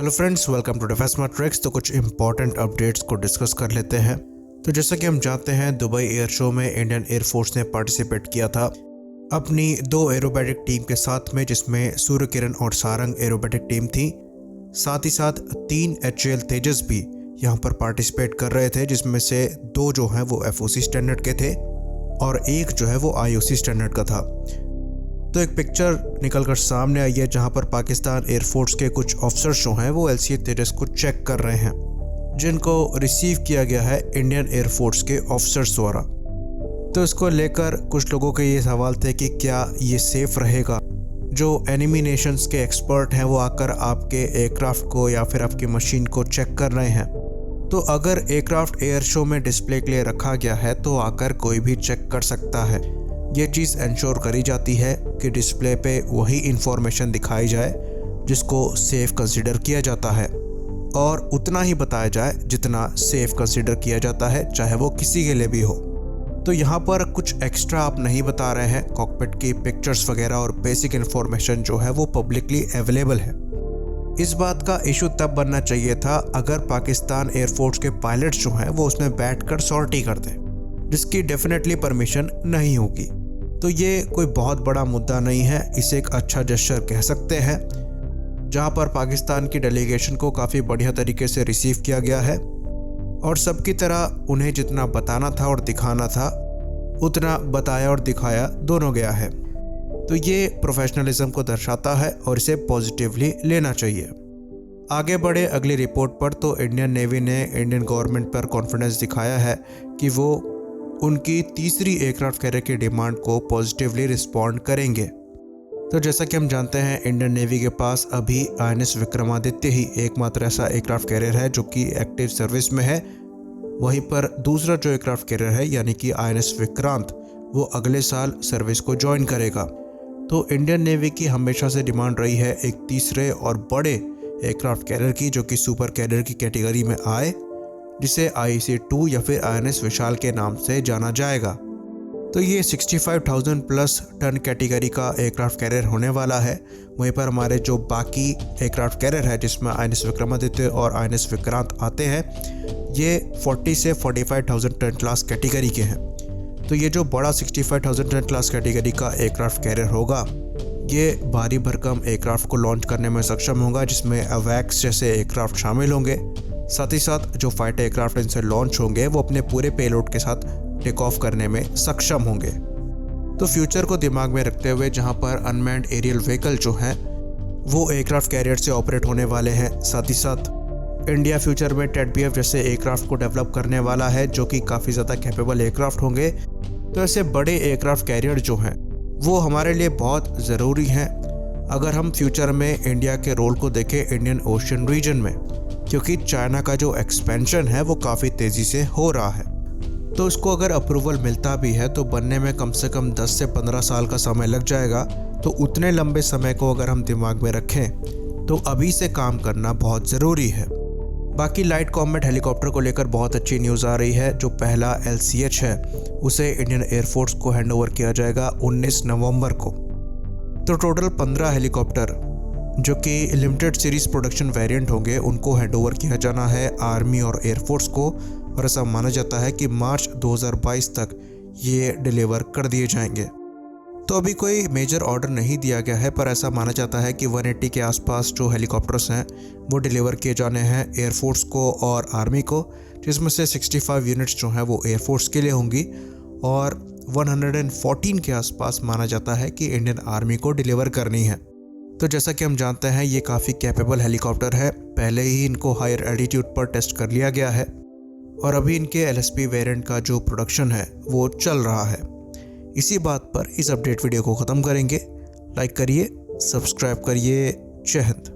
Hello friends, welcome to defence matrix. तो कुछ important updates को डिस्कस कर लेते हैं। तो जैसा कि हम जानते हैं, दुबई एयर शो में इंडियन एयरफोर्स ने पार्टिसिपेट किया था अपनी 2 एरोबैटिक टीम के साथ में, जिसमें सूर्य किरण और सारंग एरोबैटिक टीम थी। साथ ही साथ 3 HAL तेजस भी यहाँ पर पार्टिसिपेट कर रहे थे, जिसमें से 2 जो हैं वो FOC स्टैंडर्ड के थे और 1 जो है वो IOC स्टैंडर्ड का था। तो एक पिक्चर निकलकर सामने आई है जहां पर पाकिस्तान एयरफोर्स के कुछ ऑफिसर्स जो हैं वो LCA तेजस को चेक कर रहे हैं, जिनको रिसीव किया गया है इंडियन एयरफोर्स के ऑफिसर्स द्वारा। तो इसको लेकर कुछ लोगों के ये सवाल थे कि क्या ये सेफ रहेगा। जो एनिमी नेशंस के एक्सपर्ट हैं वो आकर आपके एयरक्राफ्ट को या फिर आपकी मशीन को चेक कर रहे हैं। तो अगर एयरक्राफ्ट एयर शो में डिस्प्ले के लिए रखा गया है तो आकर कोई भी चेक कर सकता है। ये चीज़ इंश्योर करी जाती है कि डिस्प्ले पे वही इंफॉर्मेशन दिखाई जाए जिसको सेफ़ कंसीडर किया जाता है, और उतना ही बताया जाए जितना सेफ़ कंसीडर किया जाता है, चाहे वो किसी के लिए भी हो। तो यहाँ पर कुछ एक्स्ट्रा आप नहीं बता रहे हैं। कॉकपिट की पिक्चर्स वगैरह और बेसिक इन्फॉर्मेशन जो है वो पब्लिकली अवेलेबल है। इस बात का इशू तब बनना चाहिए था अगर पाकिस्तान एयरफोर्स के पायलट्स जो हैं वो उसमें बैठकर सॉर्टी करते, जिसकी डेफिनेटली परमिशन नहीं होगी। तो ये कोई बहुत बड़ा मुद्दा नहीं है, इसे एक अच्छा जेस्चर कह सकते हैं, जहां पर पाकिस्तान की डेलीगेशन को काफ़ी बढ़िया तरीके से रिसीव किया गया है और सबकी तरह उन्हें जितना बताना था और दिखाना था उतना बताया और दिखाया दोनों गया है। तो ये प्रोफेशनलिज्म को दर्शाता है और इसे पॉजिटिवली लेना चाहिए। आगे बढ़े अगली रिपोर्ट पर। तो इंडियन नेवी ने इंडियन गवर्नमेंट पर कॉन्फिडेंस दिखाया है कि वो उनकी तीसरी एयरक्राफ्ट कैरियर की डिमांड को पॉजिटिवली रिस्पॉन्ड करेंगे। तो जैसा कि हम जानते हैं, इंडियन नेवी के पास अभी INS विक्रमादित्य ही एकमात्र ऐसा एयरक्राफ्ट कैरियर है जो कि एक्टिव सर्विस में है। वहीं पर दूसरा जो एयरक्राफ्ट कैरियर है यानी कि INS विक्रांत, वो अगले साल सर्विस को ज्वाइन करेगा। तो इंडियन नेवी की हमेशा से डिमांड रही है एक तीसरे और बड़े एयरक्राफ्ट कैरियर की, जो कि सुपर कैरियर की कैटेगरी में आए, जिसे IEC-2 या फिर INS विशाल के नाम से जाना जाएगा। तो ये 65,000 प्लस टन कैटेगरी का एयरक्राफ्ट कैरियर होने वाला है। वहीं पर हमारे जो बाकी एयरक्राफ्ट कैरियर है जिसमें INS विक्रमादित्य और INS विक्रांत आते हैं, ये 40 से 45,000 टन क्लास कैटेगरी के हैं। तो ये जो बड़ा 65,000 टन क्लास कैटेगरी का एयरक्राफ्ट कैरियर होगा, ये भारी भरकम एयरक्राफ्ट को लॉन्च करने में सक्षम होगा, जिसमें AWACS जैसे एयरक्राफ्ट शामिल होंगे। साथ ही साथ जो फाइटर एयरक्राफ्ट इनसे लॉन्च होंगे वो अपने पूरे पेलोड के साथ टेक ऑफ करने में सक्षम होंगे। तो फ्यूचर को दिमाग में रखते हुए, जहां पर अनमैन्ड एरियल व्हीकल जो हैं वो एयरक्राफ्ट कैरियर से ऑपरेट होने वाले हैं, साथ ही साथ इंडिया फ्यूचर में TEDBF जैसे एयरक्राफ्ट को डेवलप करने वाला है जो कि काफ़ी ज़्यादा कैपेबल एयरक्राफ्ट होंगे। तो ऐसे बड़े एयरक्राफ्ट कैरियर जो हैं वो हमारे लिए बहुत ज़रूरी हैं अगर हम फ्यूचर में इंडिया के रोल को देखें इंडियन ओशन रीजन में, क्योंकि चाइना का जो एक्सपेंशन है वो काफ़ी तेज़ी से हो रहा है। तो इसको अगर अप्रूवल मिलता भी है तो बनने में कम से कम 10 से 15 साल का समय लग जाएगा। तो उतने लंबे समय को अगर हम दिमाग में रखें तो अभी से काम करना बहुत ज़रूरी है। बाकी लाइट कॉम्बैट हेलीकॉप्टर को लेकर बहुत अच्छी न्यूज़ आ रही है। जो पहला LCH है उसे इंडियन एयरफोर्स को हैंडओवर किया जाएगा 19 नवंबर को। तो टोटल 15 हेलीकॉप्टर जो कि लिमिटेड सीरीज प्रोडक्शन वेरिएंट होंगे, उनको हैंडओवर किया जाना है आर्मी और एयरफोर्स को, और ऐसा माना जाता है कि मार्च 2022 तक ये डिलीवर कर दिए जाएंगे। तो अभी कोई मेजर ऑर्डर नहीं दिया गया है, पर ऐसा माना जाता है कि 180 के आसपास जो हेलीकॉप्टर्स हैं वो डिलीवर किए जाने हैं एयरफोर्स को और आर्मी को, जिसमें से 65 यूनिट्स जो हैं वो एयरफोर्स के लिए होंगी और 114 के आसपास माना जाता है कि इंडियन आर्मी को डिलीवर करनी है। तो जैसा कि हम जानते हैं, ये काफ़ी कैपेबल हेलीकॉप्टर है। पहले ही इनको हायर एल्टीट्यूड पर टेस्ट कर लिया गया है और अभी इनके LSP वेरिएंट का जो प्रोडक्शन है वो चल रहा है। इसी बात पर इस अपडेट वीडियो को ख़त्म करेंगे। लाइक करिए, सब्सक्राइब करिए। जय हिंद।